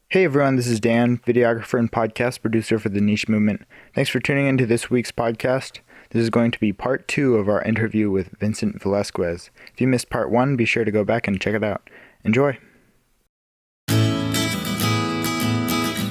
Hey everyone, this is Dan, videographer and podcast producer for the Niche Movement. Thanks for tuning into this week's podcast. This is going to be part 2 of our interview with Vincent Velasquez. If you missed part 1, be sure to go back and check it out. Enjoy! Hey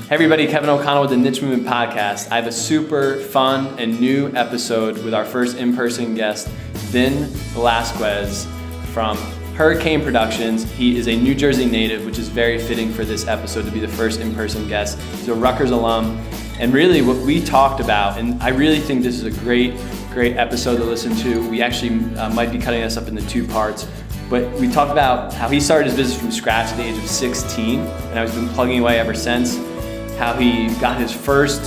everybody, Kevin O'Connell with the Niche Movement Podcast. I have a super fun and new episode with our first in-person guest, Vin Velasquez from Hurricane Productions. He is a New Jersey native, which is very fitting for this episode to be the first in-person guest. He's a Rutgers alum. And really what we talked about, and I really think this is a great episode to listen to. We actually might be cutting this up into 2 parts. But we talked about how he started his business from scratch at the age of 16, and I've been plugging away ever since. How he got his first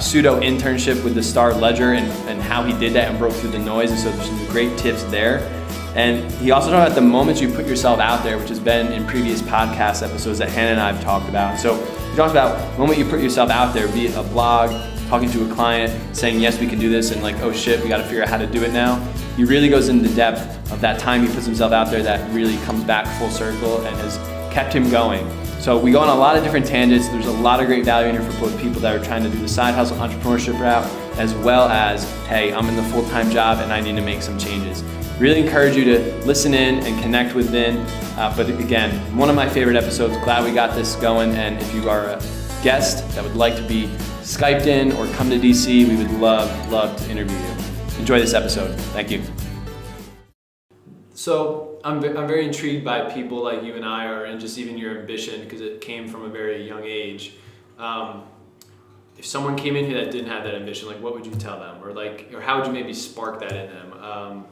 pseudo internship with the Star Ledger and how he did that and broke through the noise. And so there's some great tips there. And he also talked about the moments you put yourself out there, which has been in previous podcast episodes that Hannah and I have talked about. So he talks about the moment you put yourself out there, be it a blog, talking to a client, saying, yes, we can do this, and like, oh shit, we got to figure out how to do it now. He really goes into the depth of that time he puts himself out there that really comes back full circle and has kept him going. So we go on a lot of different tangents. There's a lot of great value in here for both people that are trying to do the side hustle entrepreneurship route, as well as, hey, I'm in the full-time job and I need to make some changes. Really encourage you to listen in and connect with Vin. But again, one of my favorite episodes. Glad we got this going. And if you are a guest that would like to be Skyped in or come to DC, we would love to interview you. Enjoy this episode. Thank you. So I'm very intrigued by people like you and I are, and just even your ambition, because it came from a very young age. If someone came in here that didn't have that ambition, like what would you tell them? Or how would you maybe spark that in them?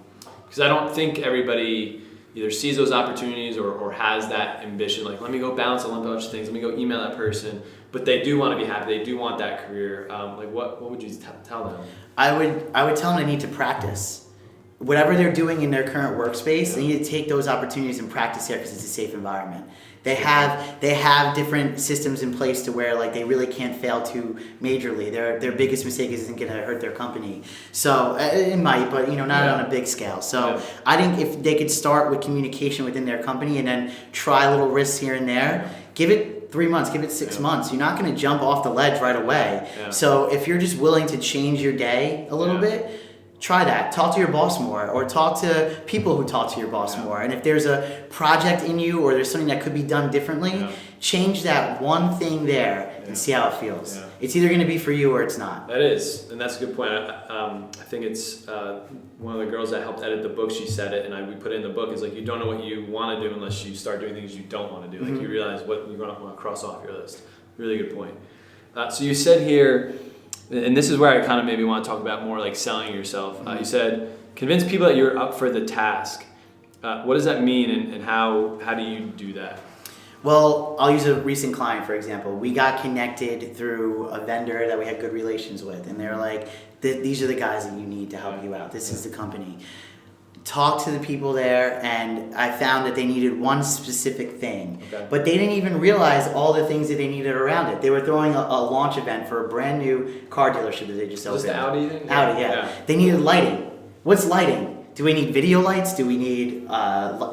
Because I don't think everybody either sees those opportunities or has that ambition, like let me go balance a bunch of things, let me go email that person, but they do want to be happy, they do want that career. Like what would you tell them? I would tell them they need to practice. Whatever they're doing in their current workspace, they need to take those opportunities and practice there because it's a safe environment. They have different systems in place to where like they really can't fail too majorly. Their biggest mistake isn't going to hurt their company. So it might, but not on a big scale. So I think if they could start with communication within their company and then try little risks here and there, give it 3 months, give it 6 months. You're not going to jump off the ledge right away. So if you're just willing to change your day a little bit, try that. Talk to your boss more, or talk to people who talk to your boss more. And if there's a project in you or there's something that could be done differently, change that one thing there and see how it feels. It's either going to be for you or it's not. That is, and that's a good point. I think it's one of the girls that helped edit the book, she said it, and we put it in the book, is like, you don't know what you want to do unless you start doing things you don't want to do. Like you realize what you want to cross off your list. Really good point. So you said here, and this is where I kind of maybe want to talk about more like selling yourself. You said, convince people that you're up for the task. What does that mean, and how do you do that? Well, I'll use a recent client, for example. We got connected through a vendor that we had good relations with, and they're like, these are the guys that you need to help you out. This is the company. Talked to the people there, and I found that they needed one specific thing, but they didn't even realize all the things that they needed around it. They were throwing a launch event for a brand new car dealership that they just opened. Was the Audi thing? Audi, yeah. They needed lighting. What's lighting? Do we need video lights? Do we need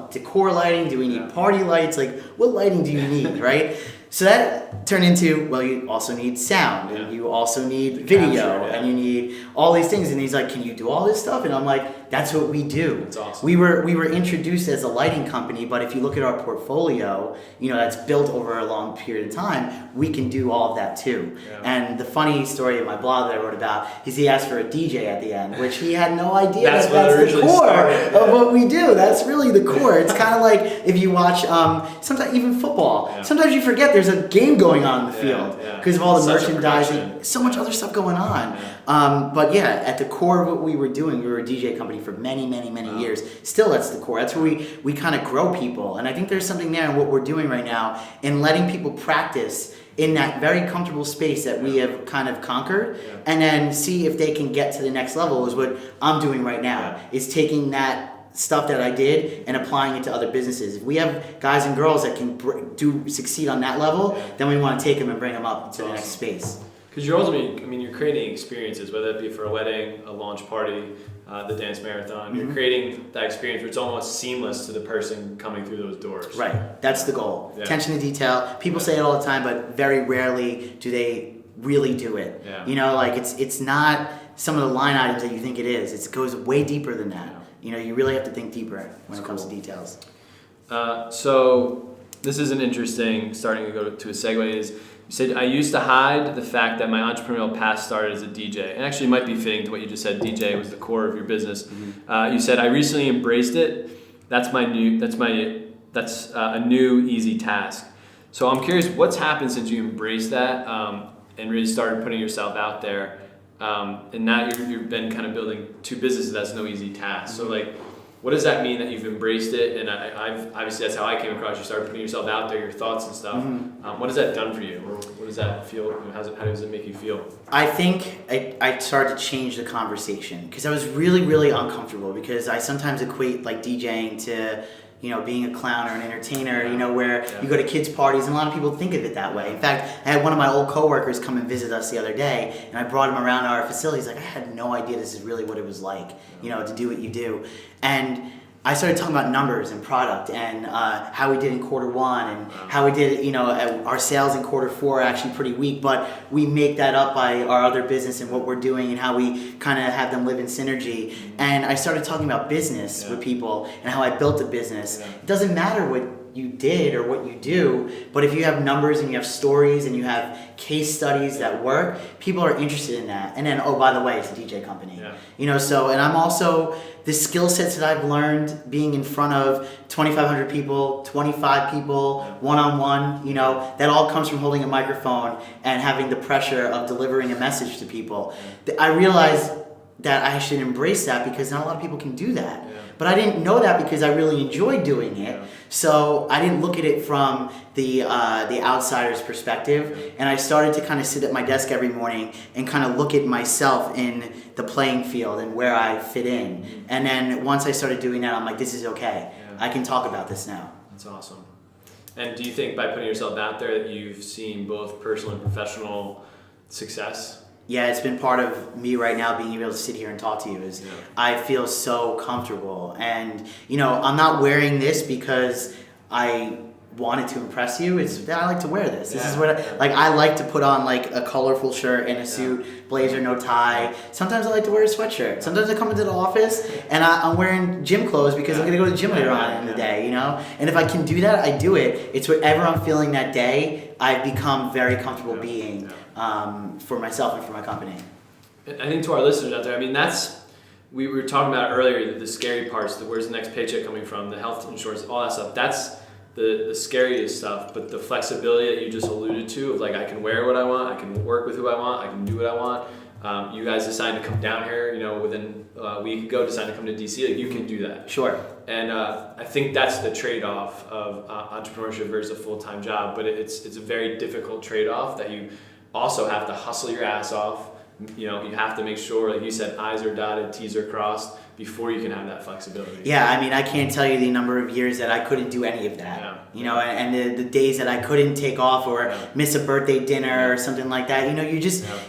decor lighting? Do we need party lights? Like, what lighting do you need, right? So that turned into, well, you also need sound, and you also need video, and you need all these things. And he's like, can you do all this stuff? And I'm like, that's what we do. That's awesome. We were introduced as a lighting company, but if you look at our portfolio, that's built over a long period of time, we can do all of that too. And the funny story in my blog that I wrote about is he asked for a DJ at the end, which he had no idea that's the core of what we do. That's really the core. It's kind of like if you watch sometimes even football. Sometimes you forget there's a game going on in the field because of all the merchandising, so much other stuff going on. But at the core of what we were doing, we were a DJ company for many years. Still, that's the core. That's where we kind of grow people. And I think there's something there in what we're doing right now in letting people practice in that very comfortable space that we have kind of conquered, and then see if they can get to the next level is what I'm doing right now, is taking that stuff that I did and applying it to other businesses. If we have guys and girls that can succeed on that level, then we want to take them and bring them up to the next space. Because you're ultimately, you're creating experiences, whether it be for a wedding, a launch party, the dance marathon. You're creating that experience where it's almost seamless to the person coming through those doors. Right. That's the goal. Yeah. Attention to detail. People say it all the time, but very rarely do they really do it. Yeah. You know, like it's not some of the line items that you think it is. It goes way deeper than that. Yeah. You know, you really have to think deeper when it comes to details. So this is an interesting, starting to go to a segue, is you said, I used to hide the fact that my entrepreneurial past started as a DJ. And actually it might be fitting to what you just said, DJ was the core of your business. You said, I recently embraced it. That's a new easy task. So I'm curious, what's happened since you embraced that and really started putting yourself out there? And now you've been kind of building two businesses. That's no easy task. So like, what does that mean that you've embraced it? And I've obviously that's how I came across. You started putting yourself out there, your thoughts and stuff. What has that done for you? Or what does that feel? How does it make you feel? I think I started to change the conversation because I was really, really uncomfortable because I sometimes equate like DJing to, you know, being a clown or an entertainer, you know, where you go to kids' parties, and a lot of people think of it that way. In fact, I had one of my old coworkers come and visit us the other day, and I brought him around our facilities. Like, I had no idea this is really what it was like, you know, to do what you do. And I started talking about numbers and product and how we did in quarter one and how we did, you know, our sales in quarter four are actually pretty weak, but we make that up by our other business and what we're doing and how we kind of have them live in synergy. And I started talking about business with people and how I built a business. It doesn't matter what you did or what you do, but if you have numbers and you have stories and you have case studies that work, people are interested in that. And then, oh, by the way, it's a DJ company. You know, so, and I'm also, the skill sets that I've learned being in front of 2,500 people, 25 people, one-on-one, you know, that all comes from holding a microphone and having the pressure of delivering a message to people. I realized that I should embrace that because not a lot of people can do that. But I didn't know that because I really enjoyed doing it. So I didn't look at it from the outsider's perspective. And I started to kind of sit at my desk every morning and kind of look at myself in the playing field and where I fit in. And then once I started doing that, I'm like, this is okay. I can talk about this now. That's awesome. And do you think by putting yourself out there that you've seen both personal and professional success? Yeah, it's been part of me right now being able to sit here and talk to you. I feel so comfortable. And, you know, I'm not wearing this because I wanted to impress you. It's that I like to wear this. This is what I like to put on like a colorful shirt and a suit, blazer, no tie. Sometimes I like to wear a sweatshirt. Sometimes I come into the office and I'm wearing gym clothes because I'm going to go to the gym later on in the day, you know? And if I can do that, I do it. It's whatever I'm feeling that day, I've become very comfortable being for myself and for my company. I think to our listeners out there, I mean, we were talking about earlier, the scary parts, where's the next paycheck coming from, the health insurance, all that stuff. That's the scariest stuff, but the flexibility that you just alluded to of like, I can wear what I want, I can work with who I want, I can do what I want. You guys decided to come down here, you know, within a week ago, decided to come to DC, like you can do that. Sure. And I think that's the trade-off of entrepreneurship versus a full-time job, but it's a very difficult trade-off that you also have to hustle your ass off. You know, you have to make sure, like you said, I's are dotted, T's are crossed before you can have that flexibility. Yeah, I mean, I can't tell you the number of years that I couldn't do any of that. You know, and the days that I couldn't take off or miss a birthday dinner or something like that. You know,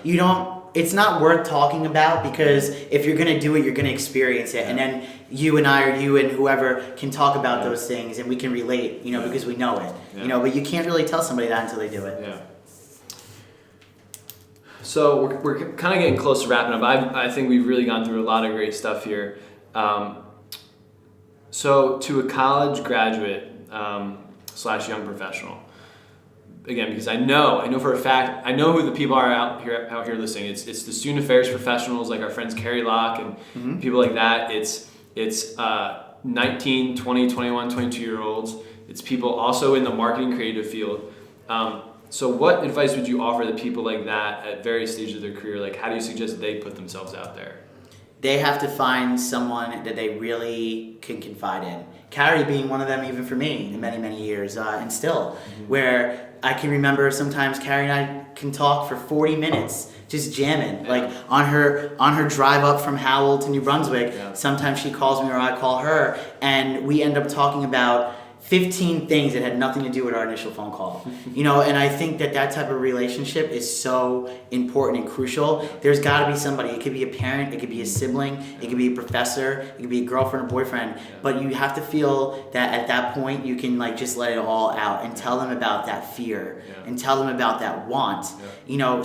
you don't, it's not worth talking about because if you're going to do it, you're going to experience it. And then you and I or you and whoever can talk about those things and we can relate, you know, because we know it. You know, but you can't really tell somebody that until they do it. Yeah. So we're kind of getting close to wrapping up. I think we've really gone through a lot of great stuff here. So to a college graduate / young professional, again, because I know for a fact, I know who the people are out here listening. It's the student affairs professionals like our friends Carrie Locke and people like that. It's 19, 20, 21, 22-year-olds. It's people also in the marketing creative field. So what advice would you offer the people like that at various stages of their career? Like, how do you suggest they put themselves out there? They have to find someone that they really can confide in. Carrie being one of them, even for me, in many, many years, and still, where I can remember sometimes Carrie and I can talk for 40 minutes, just jamming. Like on her drive up from Howell to New Brunswick, sometimes she calls me or I call her, and we end up talking about 15 things that had nothing to do with our initial phone call. And I think that type of relationship is so important and crucial. There's got to be somebody. It could be a parent, it could be a sibling, it could be a professor, it could be a girlfriend or boyfriend, but you have to feel that at that point you can like just let it all out and tell them about that fear and tell them about that want.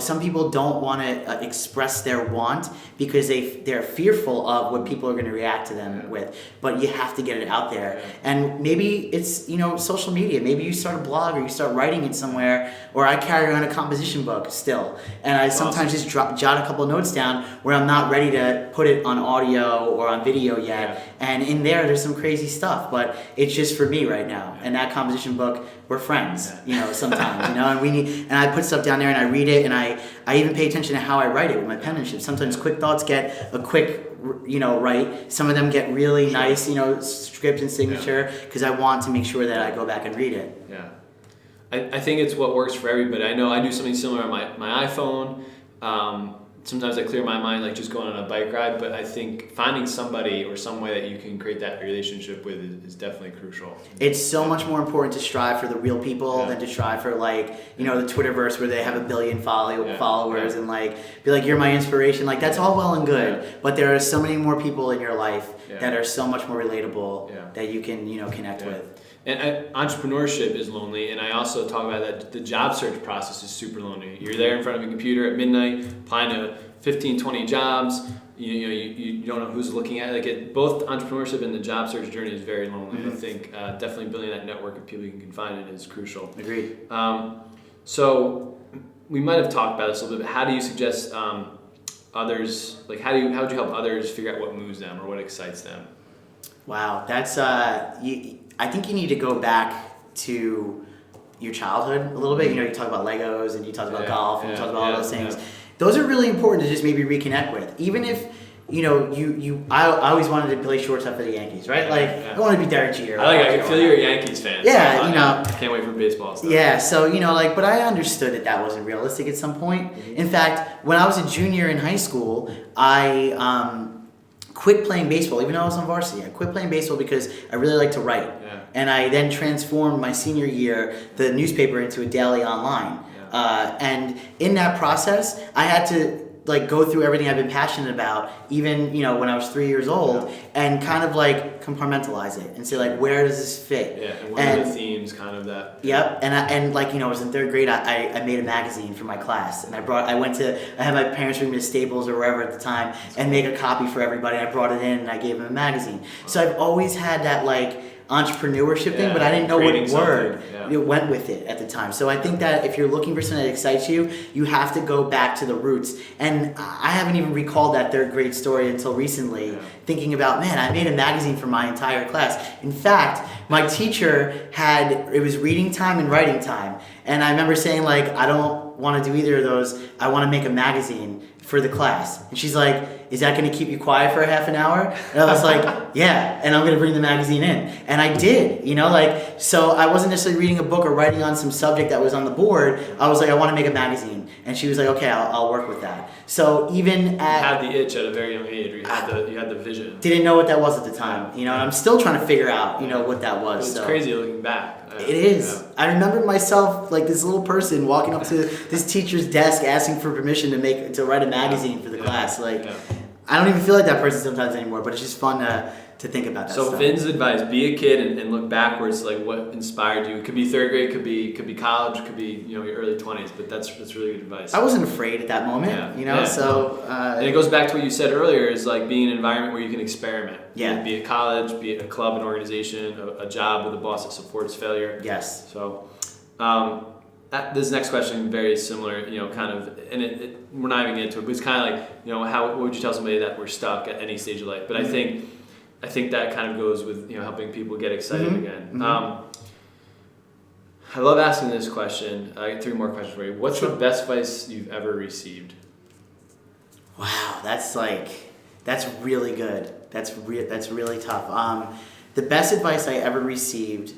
Some people don't want to express their want because they're fearful of what people are going to react to them with, but you have to get it out there. And maybe it's social media. Maybe you start a blog or you start writing it somewhere, or I carry around a composition book still, and I sometimes just jot a couple notes down where I'm not ready to put it on audio or on video yet, and in there's some crazy stuff, but it's just for me right now. And that composition book, we're friends, sometimes, and I put stuff down there and I read it, and I even pay attention to how I write it with my penmanship. Sometimes quick thoughts get a quick right. Some of them get really nice, script and signature, because I want to make sure that I go back and read it. Yeah. I think it's what works for everybody. I know I do something similar on my iPhone. Sometimes I clear my mind, like just going on a bike ride, but I think finding somebody or some way that you can create that relationship with is definitely crucial. It's so much more important to strive for the real people than to strive for the Twitterverse where they have 1 billion followers and be like, you're my inspiration. Like, that's all well and good, but there are so many more people in your life that are so much more relatable that you can, connect with. And entrepreneurship is lonely, and I also talk about that the job search process is super lonely. You're there in front of a computer at midnight, applying to 15, 20 jobs. You don't know who's looking at it. Both entrepreneurship and the job search journey is very lonely. Mm-hmm. I think definitely building that network of people you can confide in is crucial. Agreed. So we might have talked about this a little bit, but how do you suggest others, how would you help others figure out what moves them or what excites them? Wow, that's I think you need to go back to your childhood a little bit. You talk about Legos and you talk about golf and you talk about all those things. Those are really important to just maybe reconnect with. Even if, I always wanted to play shortstop for the Yankees, right? I want to be Derek Jeter. I can feel you're a Yankees fan. Yeah, I can't wait for baseball stuff. Yeah, so, but I understood that wasn't realistic at some point. Mm-hmm. In fact, when I was a junior in high school, I quit playing baseball, even though I was on varsity. I quit playing baseball because I really like to write. Yeah. And I then transformed my senior year, the newspaper, into a daily online. Yeah. And in that process, I had to go through everything I've been passionate about, even when I was 3 years old, and kind of compartmentalize it and say where does this fit? Yeah, and what are the themes, kind of that? Yep, and I was in third grade. I made a magazine for my class, and I had my parents bring me to Staples or wherever at the time and make a copy for everybody. I brought it in and I gave them a magazine. So I've always had that entrepreneurship thing, but I didn't know what word it went with it at the time. So I think that if you're looking for something that excites you, you have to go back to the roots. And I haven't even recalled that third grade story until recently, thinking about, man, I made a magazine for my entire class. In fact, my teacher it was reading time and writing time. And I remember saying I don't want to do either of those. I want to make a magazine for the class. And she's like, is that going to keep you quiet for a half an hour? And I was like, yeah, and I'm going to bring the magazine in. And I did, so I wasn't necessarily reading a book or writing on some subject that was on the board. I was like, I want to make a magazine. And she was like, okay, I'll work with that. So even you had the itch at a very young age, or you had the vision. Didn't know what that was at the time, and I'm still trying to figure out, what that was. It's crazy looking back. It is. Yeah. I remember myself this little person walking up to this teacher's desk asking for permission to write a magazine for the class. I don't even feel like that person sometimes anymore, but it's just fun to think about that stuff. So Vin's advice: be a kid and look backwards, what inspired you. It could be third grade, could be college, could be your early 20s. But that's really good advice. I wasn't afraid at that moment, So and it goes back to what you said earlier: is being in an environment where you can experiment. Yeah. Be it college, be it a club, an organization, a job with a boss that supports failure. Yes. So. This next question very similar, kind of, and we're not even getting into it, but it's kind of what would you tell somebody that we're stuck at any stage of life? But mm-hmm. I think that kind of goes with helping people get excited mm-hmm. again. Mm-hmm. I love asking this question. I got 3 more questions for you. What's the best advice you've ever received? Wow, that's really good. That's really tough. The best advice I ever received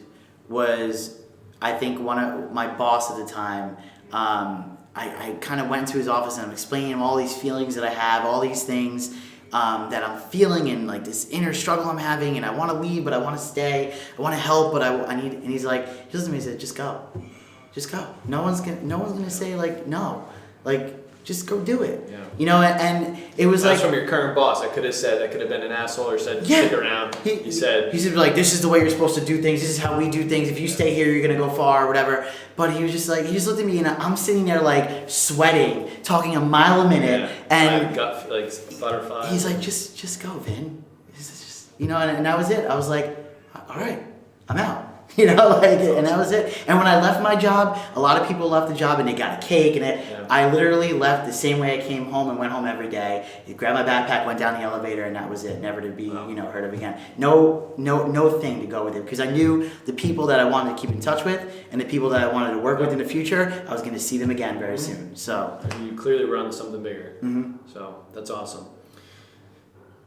was, I think my boss at the time, I kind of went into his office and I'm explaining him all these feelings that I have, all these things, that I'm feeling and like this inner struggle I'm having, and I want to leave, but I want to stay. I want to help, but I need. And he's like, he looks at me and said, just go. No one's gonna say like no, like just go do it. Yeah. You know, and it was That's like from your current boss. I could have said that could have been an asshole or said yeah. stick around. He said like, this is the way you're supposed to do things. This is how we do things. If you stay here, you're gonna go far or whatever. But he was just like, he just looked at me and I'm sitting there like sweating, talking a mile a minute, and gut like butterflies. he's like, just go, Vin. This is just, you know, and that was it. I was like, all right, I'm out. You know, like, and that was it. And when I left my job, a lot of people left the job and they got a cake and it. Yeah. I literally left the same way I came home and went home every day. Grabbed my backpack, went down the elevator, and that was it. Never to be, heard of again. No thing to go with it, because I knew the people that I wanted to keep in touch with and the people that I wanted to work with in the future, I was going to see them again very soon. So and you clearly were on to something bigger. Mm-hmm. So that's awesome.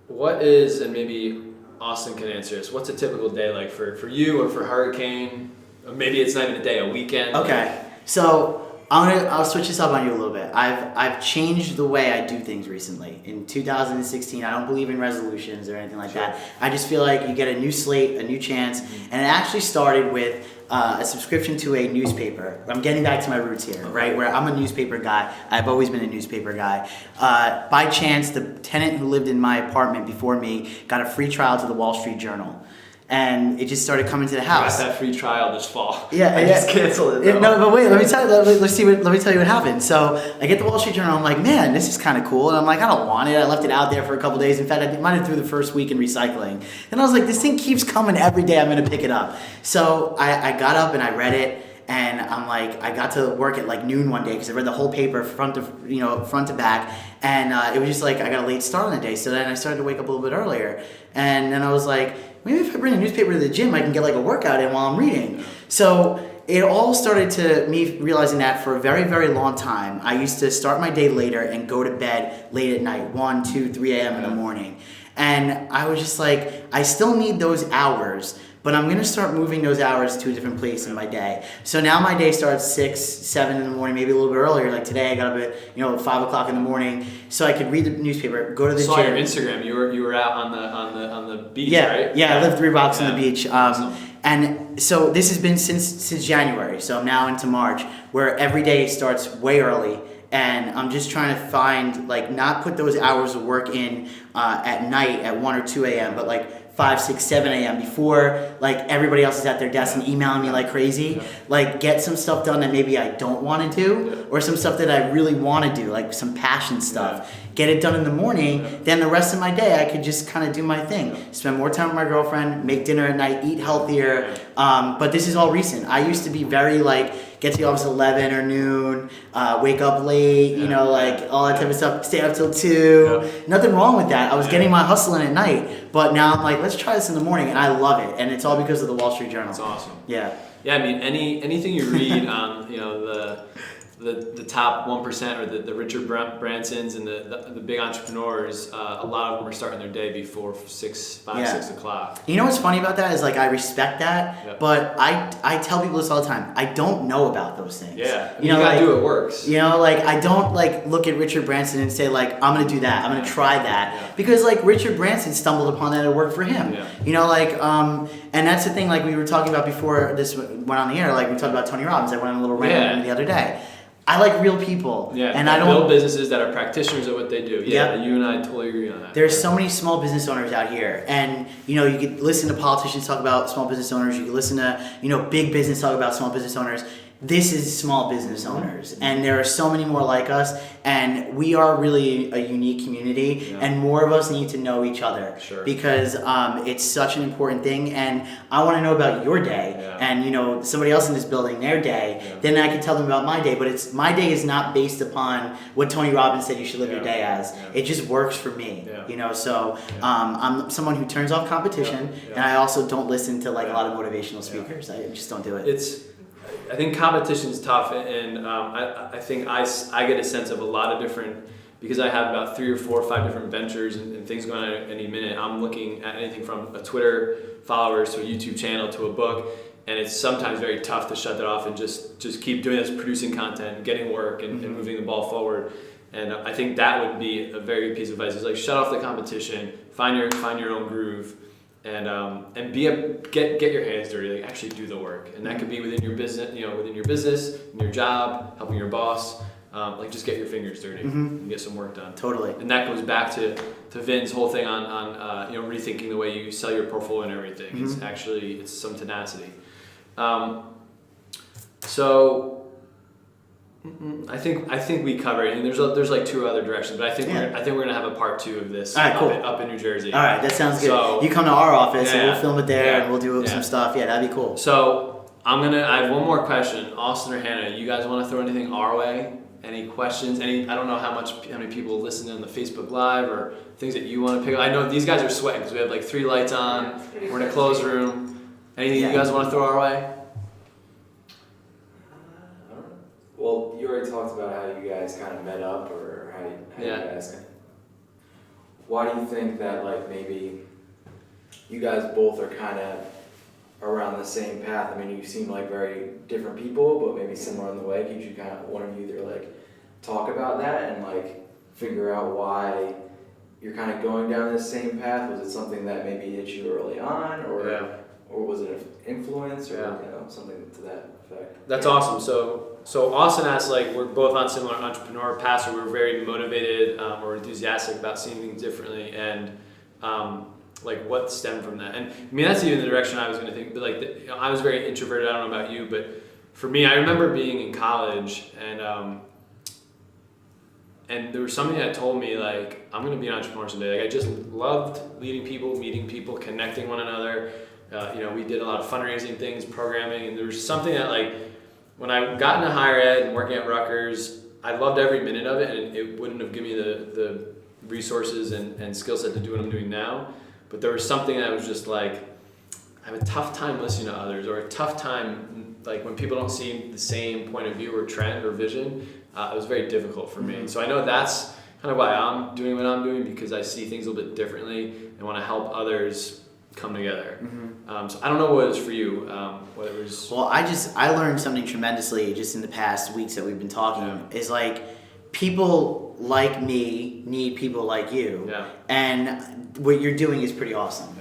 What is, and maybe Austin can answer this, what's a typical day like for you or for Hurricane? Or maybe it's not even a day, a weekend. Okay, so I'll switch this up on you a little bit. I've changed the way I do things recently. In 2016, I don't believe in resolutions or anything like that. I just feel like you get a new slate, a new chance, and it actually started with a subscription to a newspaper. I'm getting back to my roots here, right? Where I'm a newspaper guy. I've always been a newspaper guy. By chance, the tenant who lived in my apartment before me got a free trial to the Wall Street Journal. And it just started coming to the house. I got that free trial this fall. Yeah, I just canceled it. No, but wait. Let me tell you what happened. So I get the Wall Street Journal. I'm like, man, this is kind of cool. And I'm like, I don't want it. I left it out there for a couple days. In fact, I might have threw the first week in recycling. And I was like, this thing keeps coming every day. I'm gonna pick it up. So I got up and I read it. And I'm like, I got to work at like noon one day because I read the whole paper front to back, and it was just like I got a late start on the day. So then I started to wake up a little bit earlier, and then I was like, maybe if I bring a newspaper to the gym, I can get like a workout in while I'm reading. So it all started to me realizing that for a very, very long time, I used to start my day later and go to bed late at night, 1, 2, 3 a.m. in the morning, and I was just like, I still need those hours. But I'm going to start moving those hours to a different place in my day. So now my day starts 6, 7 in the morning, maybe a little bit earlier. Like today, I got up at 5 o'clock in the morning, so I could read the newspaper, go to the gym. I saw your Instagram. You were out on the beach, right? Yeah, I live 3 blocks on the beach. Awesome. And so this has been since January. So I'm now into March, where every day starts way early. And I'm just trying to find, like, not put those hours of work in at night at 1 or 2 a.m., but like 5, 6, 7 a.m. before like everybody else is at their desk and emailing me like crazy. Like get some stuff done that maybe I don't want to do, or some stuff that I really want to do, like some passion stuff. Get it done in the morning, then the rest of my day I could just kind of do my thing. Spend more time with my girlfriend, make dinner at night, eat healthier. But this is all recent. I used to be very like, get to the office at 11 or noon, wake up late, like all that type of stuff, stay up till 2. Nothing wrong with that. I was getting my hustle in at night, but now I'm like, let's try this in the morning, and I love it. And it's all because of the Wall Street Journal. That's awesome. Yeah. Yeah, I mean, anything you read on, the top 1% or the Richard Bransons and the big entrepreneurs, a lot of them are starting their day before 6 o'clock. You know what's funny about that is like I respect that, but I tell people this all the time. I don't know about those things. Yeah, you gotta do what works. I don't like look at Richard Branson and say like I'm gonna do that. I'm gonna try that because like Richard Branson stumbled upon that and it worked for him. Yeah. And that's the thing. Like we were talking about before this went on the air. Like we talked about Tony Robbins. I went on a little rant the other day. I like real people. Yeah, and I don't build businesses that are practitioners of what they do. Yeah, you and I totally agree on that. There's so many small business owners out here, and you could listen to politicians talk about small business owners. You could listen to big business talk about small business owners. This is small business owners, and there are so many more like us, and we are really a unique community, and more of us need to know each other because it's such an important thing, and I want to know about your day, and somebody else in this building, their day, then I can tell them about my day, but my day is not based upon what Tony Robbins said you should live your day as. It just works for me, so I'm someone who turns off competition, and I also don't listen to like a lot of motivational speakers. I just don't do it. I think competition is tough, and I think I get a sense of a lot of different, because I have about 3 or 4 or 5 different ventures and things going on at any minute. I'm looking at anything from a Twitter followers to a YouTube channel to a book, and it's sometimes very tough to shut that off and just keep doing this, producing content, getting work, and moving the ball forward. And I think that would be a very good piece of advice. Is like shut off the competition, find your own groove, and get your hands dirty. Like actually do the work, and that could be within your business, in your job, helping your boss. Like just get your fingers dirty and get some work done. Totally. And that goes back to Vin's whole thing on rethinking the way you sell your portfolio and everything. It's some tenacity. So I think we covered it. And there's like 2 other directions, but I think we're gonna have a part 2 of this. All right, cool. up in New Jersey. All right, that sounds good. So, you come to our office and we'll film it there and we'll do some stuff. Yeah, that'd be cool. So I have one more question. Austin or Hannah, you guys want to throw anything our way? Any questions? I don't know how many people listen on the Facebook Live or things that you want to pick up. I know these guys are sweating because we have like 3 lights on. We're in a closed room. Anything you guys want to throw our way? Well, you already talked about how you guys kind of met up, or how you guys. Why do you think that like maybe you guys both are kind of around the same path? I mean, you seem like very different people, but maybe similar in the way. Could you kind of one of you either like talk about that and like figure out why you're kind of going down this same path? Was it something that maybe hit you early on, or was it an influence, or something to that effect? That's awesome. So Austin asked, like, we're both on similar entrepreneur paths, so we're very motivated or enthusiastic about seeing things differently, and like what stemmed from that. And I mean, that's even the direction I was going to think. But like, I was very introverted. I don't know about you, but for me, I remember being in college, and there was something that told me like, I'm going to be an entrepreneur someday. Like I just loved leading people, meeting people, connecting one another. We did a lot of fundraising things, programming, and there was something that like, when I got into higher ed and working at Rutgers, I loved every minute of it, and it wouldn't have given me the resources and skill set to do what I'm doing now. But there was something that was just like, I have a tough time listening to others, or a tough time like when people don't see the same point of view or trend or vision. It was very difficult for me. So I know that's kind of why I'm doing what I'm doing, because I see things a little bit differently and want to help others come together. So I don't know what it was for you. What it was. Well, I learned something tremendously just in the past weeks that we've been talking. Is like, people like me need people like you, and what you're doing is pretty awesome.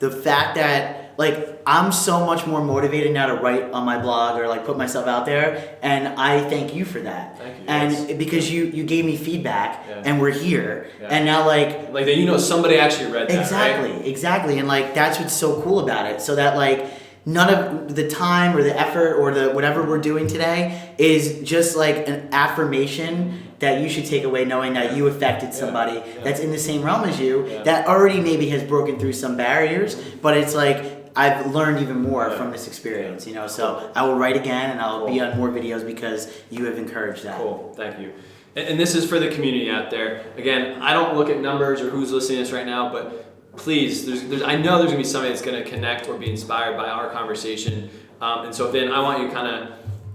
The fact that like I'm so much more motivated now to write on my blog or like put myself out there, and I thank you for that. Thank you. And because you gave me feedback, and we're here, and now like that somebody actually read that. Exactly, and like that's what's so cool about it. So that like none of the time or the effort or the whatever we're doing today is just like an affirmation that you should take away, knowing that you affected somebody that's in the same realm as you, that already maybe has broken through some barriers, but it's like, I've learned even more from this experience, so I will write again and I'll be on more videos because you have encouraged that. Cool, thank you. And this is for the community out there. Again, I don't look at numbers or who's listening to this right now, but please, I know there's gonna be somebody that's gonna connect or be inspired by our conversation. And so Vin, I want you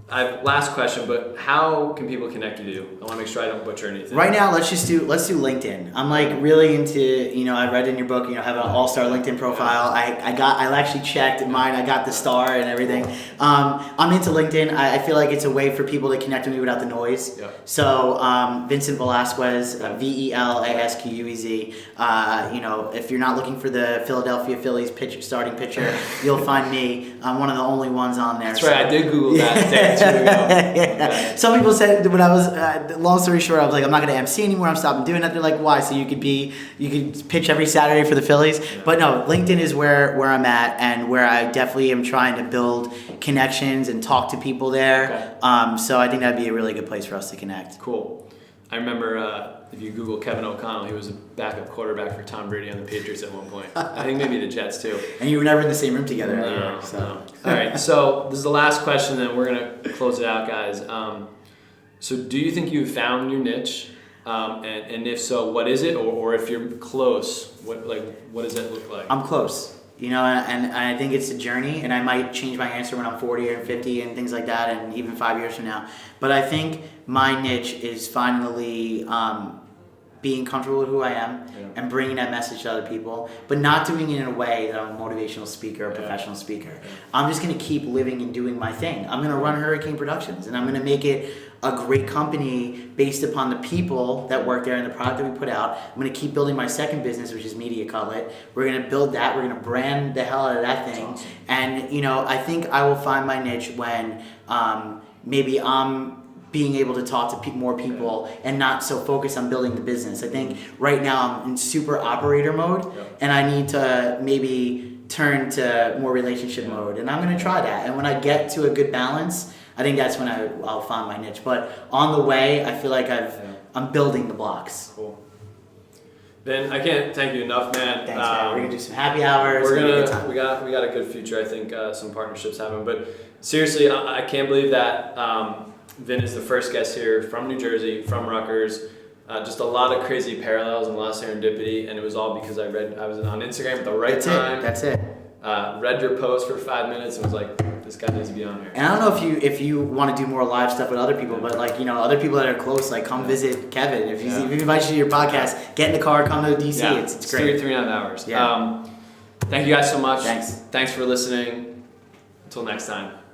I have last question, but how can people connect with you? I want to make sure I don't butcher anything. Right now, let's do LinkedIn. I'm like really into, I read in your book, have an all-star LinkedIn profile. I actually checked mine. I got the star and everything. I'm into LinkedIn. I feel like it's a way for people to connect with me without the noise. Yeah. So Vincent Velasquez, Velasquez. If you're not looking for the Philadelphia Phillies starting pitcher, you'll find me. I'm one of the only ones on there. That's right. I did Google that. Okay. Some people said when I was, long story short, I was like, I'm not going to MC anymore. I'm stopping doing that. They're like, why? So you could pitch every Saturday for the Phillies. Yeah. But no, LinkedIn is where I'm at, and where I definitely am trying to build connections and talk to people there. Okay. So I think that'd be a really good place for us to connect. Cool. I remember if you Google Kevin O'Connell, he was a backup quarterback for Tom Brady on the Patriots at one point. I think maybe the Jets too. And you were never in the same room together. No. All right, so this is the last question, then we're going to close it out, guys. So do you think you've found your niche? And if so, what is it? Or if you're close, what does it look like? I'm close. And I think it's a journey, and I might change my answer when I'm 40 or 50 and things like that, and even 5 years from now. But I think my niche is finally being comfortable with who I am and bringing that message to other people, but not doing it in a way that I'm a motivational speaker or professional speaker. I'm just going to keep living and doing my thing. I'm going to run Hurricane Productions, and I'm going to make it a great company based upon the people that work there and the product that we put out. I'm going to keep building my second business, which is Media Cutlet. We're going to build that. We're going to brand the hell out of that thing. Awesome. And, you know, I think I will find my niche when maybe I'm being able to talk to more people and not so focused on building the business. I think right now I'm in super operator mode, and I need to maybe turn to more relationship mode, and I'm going to try that. And when I get to a good balance, I think that's when I'll find my niche. But on the way, I feel like I'm building the blocks. Cool. Ben, I can't thank you enough, man. Thanks, man. We're gonna do some happy hours. We got a good future. I think some partnerships happen. But seriously, I can't believe that Vin is the first guest here from New Jersey, from Rutgers. Just a lot of crazy parallels and a lot of serendipity, and it was all because I was on Instagram at the right time. That's it. Read your post for 5 minutes and was like, this guy needs to be on here. And I don't know if you want to do more live stuff with other people, but like, you know, other people that are close, like come visit Kevin. If he invites you to your podcast, get in the car, come to DC. Yeah. It's great. 3.5 hours. Yeah. Thank you guys so much. Thanks. Thanks for listening. Until next time.